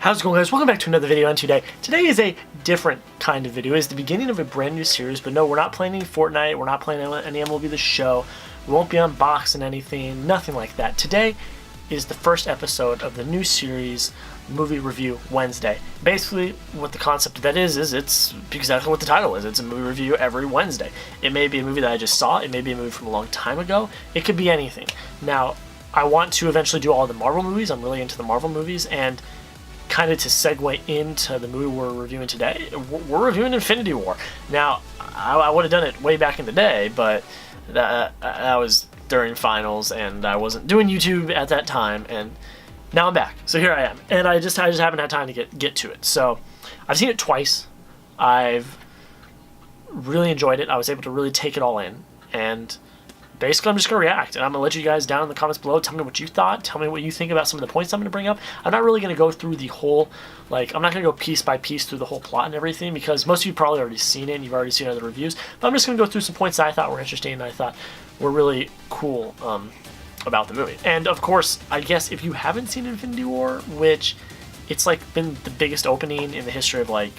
How's it going, guys? Welcome back to another video. And today is a different kind of video. It's the beginning of a brand new series, but no, we're not playing any Fortnite, we're not playing any MLB The Show, we won't be unboxing anything, nothing like that. Today is the first episode of the new series, Movie Review Wednesday. Basically, what the concept of that is it's exactly what the title is. It's a movie review every Wednesday. It may be a movie that I just saw, it may be a movie from a long time ago, it could be anything. Now, I want to eventually do all the Marvel movies. I'm really into the Marvel movies, and kind of to segue into the movie we're reviewing today, we're reviewing Infinity War. Now, I would have done it way back in the day, but that was during finals, and I wasn't doing YouTube at that time, and now I'm back. So here I am, and I just haven't had time to get to it. So I've seen it twice. I've really enjoyed it. I was able to really take it all in, and basically, I'm just going to react, and I'm going to let you guys down in the comments below. Tell me what you thought. Tell me what you think about some of the points I'm going to bring up. I'm not really going to go through the whole, I'm not going to go piece by piece through the whole plot and everything, because most of you probably already seen it, and you've already seen other reviews. But I'm just going to go through some points that I thought were interesting, and I thought were really cool about the movie. And, of course, I guess if you haven't seen Infinity War, which it's, been the biggest opening in the history of,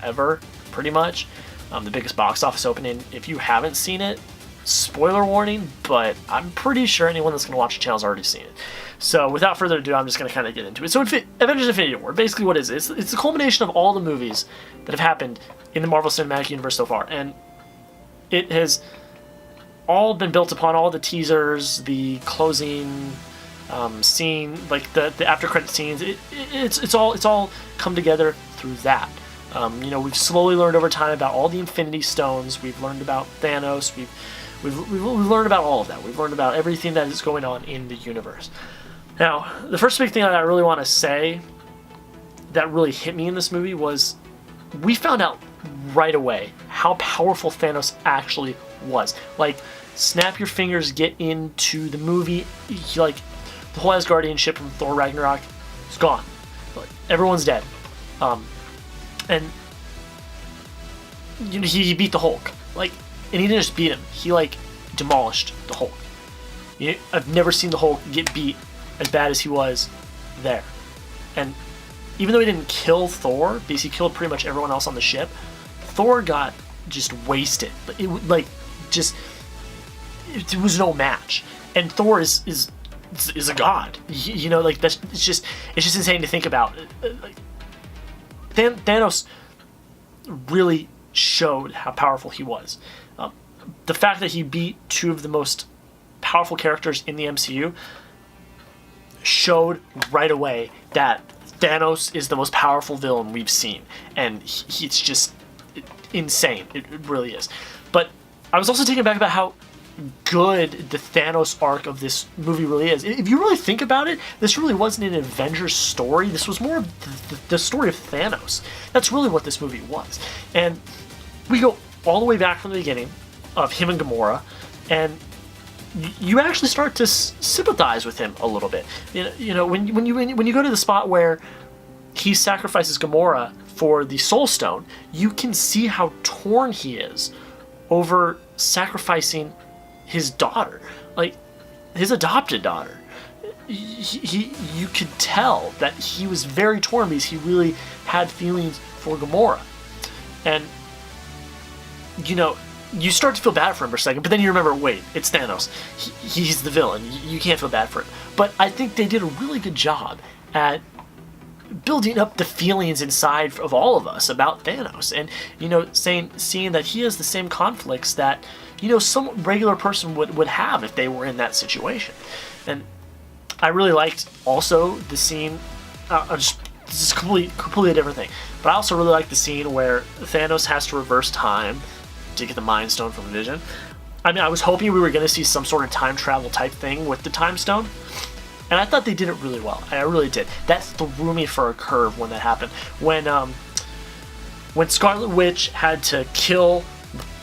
ever, pretty much, the biggest box office opening, if you haven't seen it, spoiler warning, but I'm pretty sure anyone that's going to watch the channel has already seen it. So without further ado, I'm just going to kind of get into it. So Avengers Infinity War, basically what is it? It's the culmination of all the movies that have happened in the Marvel Cinematic Universe so far. And it has all been built upon all the teasers, the closing scene, the after credit scenes. It's all come together through that. We've slowly learned over time about all the Infinity Stones. We've learned about Thanos. We've learned about all of that. We've learned about everything that is going on in the universe. Now, the first big thing that I really want to say that really hit me in this movie was we found out right away how powerful Thanos actually was. Snap your fingers, get into the movie, the whole Asgardian ship from Thor Ragnarok is gone. Everyone's dead. And he beat the Hulk. And he didn't just beat him. He demolished the Hulk. I've never seen the Hulk get beat as bad as he was there. And even though he didn't kill Thor, because he killed pretty much everyone else on the ship, Thor got just wasted. It was no match. And Thor is a god. That's it's just insane to think about. Thanos really showed how powerful he was. The fact that he beat two of the most powerful characters in the MCU showed right away that Thanos is the most powerful villain we've seen. And it's just insane. It really is. But I was also taken back about how good the Thanos arc of this movie really is. If you really think about it, this really wasn't an Avengers story. This was more of the story of Thanos. That's really what this movie was. And we go all the way back from the beginning of him and Gamora, and you actually start to sympathize with him a little bit. When you go to the spot where he sacrifices Gamora for the Soul Stone, you can see how torn he is over sacrificing his daughter, his adopted daughter. You could tell that he was very torn because he really had feelings for Gamora. And you start to feel bad for him for a second, but then you remember, wait, it's Thanos. He's the villain. You can't feel bad for him. But I think they did a really good job at building up the feelings inside of all of us about Thanos, and seeing that he has the same conflicts that some regular person would have if they were in that situation. And I really liked also the scene. This is completely different thing, but I also really liked the scene where Thanos has to reverse time to get the Mind Stone from Vision. I mean, I was hoping we were going to see some sort of time travel type thing with the Time Stone, and I thought they did it really well. I really did. That threw me for a curve when that happened. When Scarlet Witch had to kill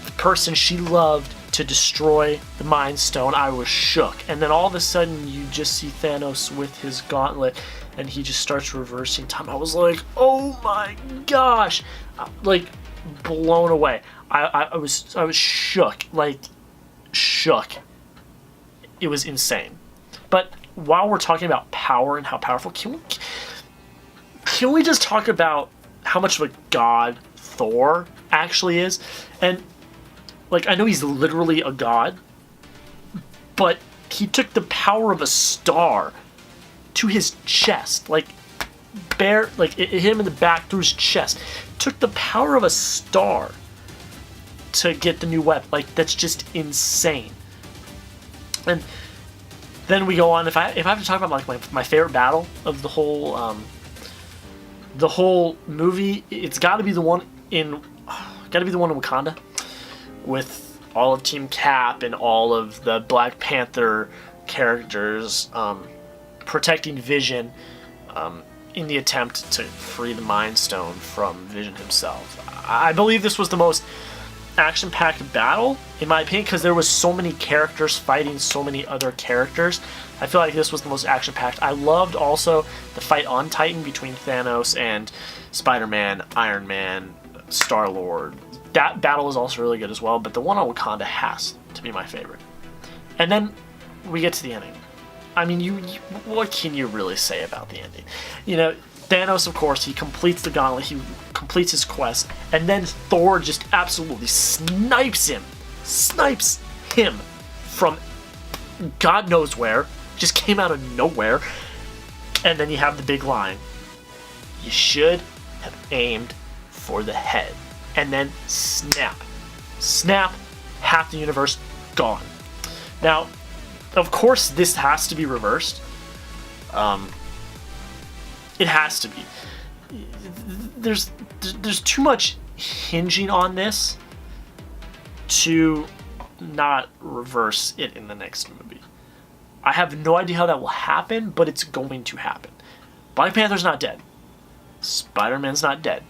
the person she loved to destroy the Mind Stone, I was shook. And then all of a sudden, you just see Thanos with his gauntlet, and he just starts reversing time. I was like, oh my gosh! Blown away. I was shook. Shook. It was insane. But while we're talking about power and how powerful, can we just talk about how much of a god Thor actually is? And, like, I know he's literally a god, but he took the power of a star to his chest. Like, it hit him in the back through his chest. Took the power of a star to get the new weapon. Like, that's just insane. And then we go on. If I have to talk about like my favorite battle of the whole movie, it's got to be the one in Wakanda, with all of Team Cap and all of the Black Panther characters protecting Vision in the attempt to free the Mind Stone from Vision himself. I believe this was the most action-packed battle, in my opinion, because there was so many characters fighting so many other characters. I feel like this was the most action-packed. I loved also the fight on Titan between Thanos and Spider-Man, Iron Man, Star-Lord. That battle was also really good as well, but the one on Wakanda has to be my favorite. And then we get to the ending. I mean, what can you really say about the ending? You know, Thanos, of course, he completes the gauntlet, he completes his quest, and then Thor just absolutely snipes him from God knows where, just came out of nowhere, and then you have the big line, you should have aimed for the head, and then snap, half the universe gone. Now, of course, this has to be reversed. It has to be. There's too much hinging on this to not reverse it in the next movie. I have no idea how that will happen, but it's going to happen. Black Panther's not dead. Spider-Man's not dead.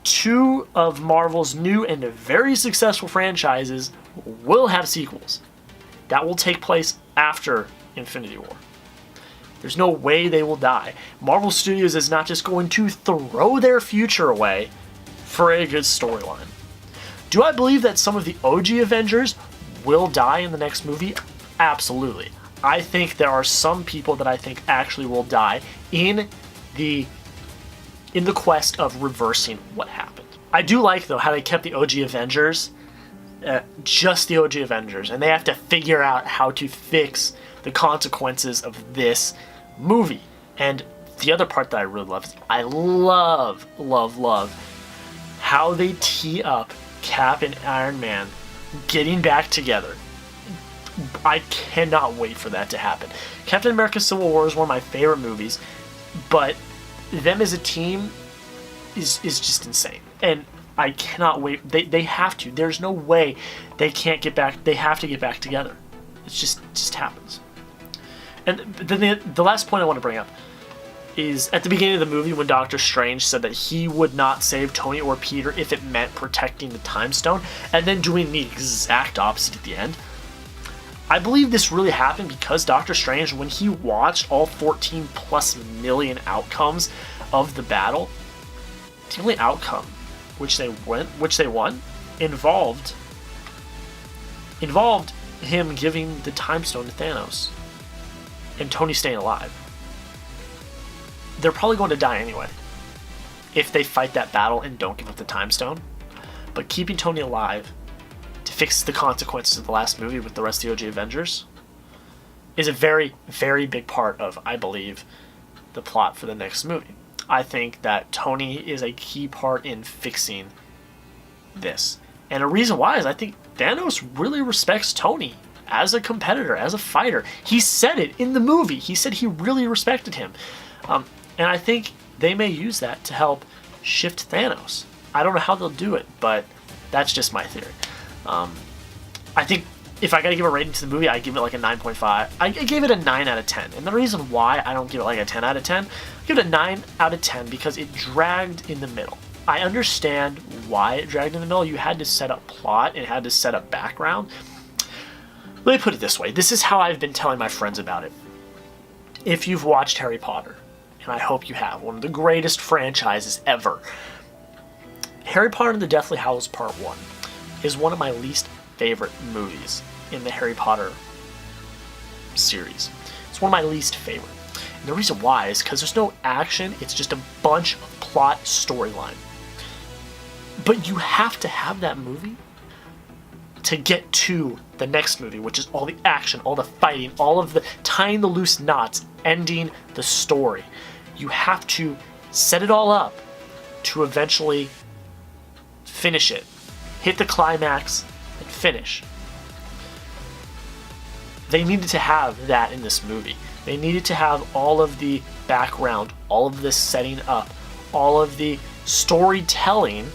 Two of Marvel's new and very successful franchises will have sequels. That will take place after Infinity War. There's no way they will die. Marvel Studios is not just going to throw their future away for a good storyline. Do I believe that some of the OG Avengers will die in the next movie? Absolutely. I think there are some people that I think actually will die in the quest of reversing what happened. I do like, though, how they kept the OG Avengers, just the OG Avengers, and they have to figure out how to fix the consequences of this movie. And the other part that I really love is I love how they tee up Cap and Iron Man getting back together. I cannot wait for that to happen. Captain America Civil War is one of my favorite movies, but them as a team is just insane. And I cannot wait. They have to. There's no way they can't get back. They have to get back together. It just happens. And then the last point I want to bring up is at the beginning of the movie when Doctor Strange said that he would not save Tony or Peter if it meant protecting the Time Stone, and then doing the exact opposite at the end. I believe this really happened because Doctor Strange, when he watched all 14 plus million outcomes of the battle, the only outcome which they won involved him giving the Time Stone to Thanos and Tony staying alive. They're probably going to die anyway if they fight that battle and don't give up the Time Stone. But keeping Tony alive to fix the consequences of the last movie with the rest of the OG Avengers is a very, very big part of, I believe, the plot for the next movie. I think that Tony is a key part in fixing this. And a reason why is I think Thanos really respects Tony as a competitor, as a fighter. He said it in the movie. He said he really respected him. And I think they may use that to help shift Thanos. I don't know how they'll do it, but that's just my theory. I think if I gotta give a rating to the movie, I give it like a 9.5. I gave it a 9 out of 10. And the reason why I don't give it like a 10 out of 10, I give it a 9 out of 10 because it dragged in the middle. I understand why it dragged in the middle. You had to set up plot and had to set up background. Let me put it this way. This is how I've been telling my friends about it. If you've watched Harry Potter, and I hope you have, one of the greatest franchises ever, Harry Potter and the Deathly Hallows Part 1 is one of my least favorite movies in the Harry Potter series. It's one of my least favorite. And the reason why is because there's no action, it's just a bunch of plot storyline. But you have to have that movie to get to the next movie, which is all the action, all the fighting, all of the tying the loose knots, ending the story. You have to set it all up to eventually finish it, hit the climax, and finish. They needed to have that in this movie. They needed to have all of the background, all of this setting up, all of the storytelling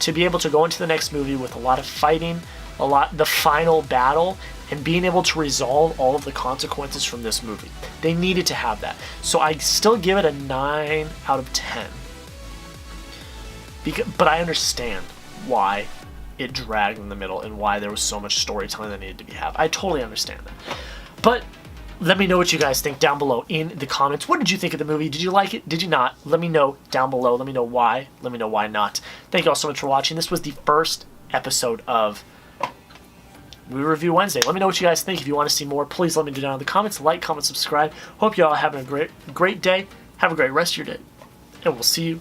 to be able to go into the next movie with a lot of fighting, the final battle, and being able to resolve all of the consequences from this movie. They needed to have that. So I still give it a 9 out of 10. But I understand why it dragged in the middle and why there was so much storytelling that needed to be had. I totally understand that. But let me know what you guys think down below in the comments. What did you think of the movie? Did you like it? Did you not? Let me know down below. Let me know why. Let me know why not. Thank you all so much for watching. This was the first episode of Movie Review Wednesday. Let me know what you guys think. If you want to see more, please let me know down in the comments. Like, comment, subscribe. Hope you all having a great day. Have a great rest of your day. And we'll see you